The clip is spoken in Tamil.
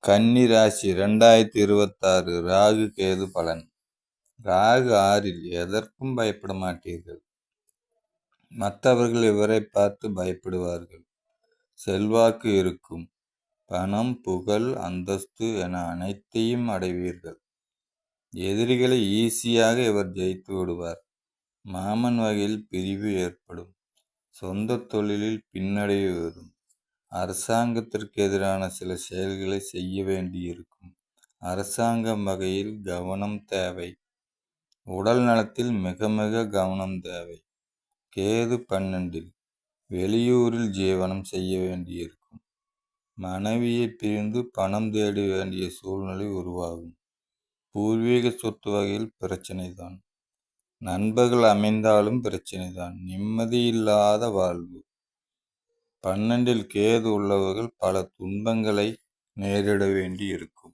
கன்னி ராசி 2026 ராகு கேது பலன். ராகு 6ல் எதற்கும் பயப்பட மாட்டீர்கள். மற்றவர்கள் இவரை பார்த்து பயப்படுவார்கள். செல்வாக்கு இருக்கும். பணம், புகழ், அந்தஸ்து என அனைத்தையும் அடைவீர்கள். எதிரிகளை ஈஸியாக இவர் ஜெயித்து விடுவார். மாமன் வகையில் பிரிவு ஏற்படும். சொந்த தொழிலில் பின்னடைவு வரும். அரசாங்கத்திற்கு எதிரான சில செயல்களை செய்ய வேண்டியிருக்கும். அரசாங்கம் வகையில் கவனம் தேவை. உடல் நலத்தில் மிக மிக கவனம் தேவை. கேது 12ல் வெளியூரில் ஜீவனம் செய்ய வேண்டியிருக்கும். மனைவியை பிரிந்து பணம் தேட வேண்டிய சூழ்நிலை உருவாகும். பூர்வீக சொத்து வகையில் பிரச்சனைதான். நண்பர்கள் அமைந்தாலும் பிரச்சனைதான். நிம்மதியில்லாத வாழ்வு. 12ல் கேது உள்ளவர்கள் பல துன்பங்களை நேரிட வேண்டி இருக்கும்.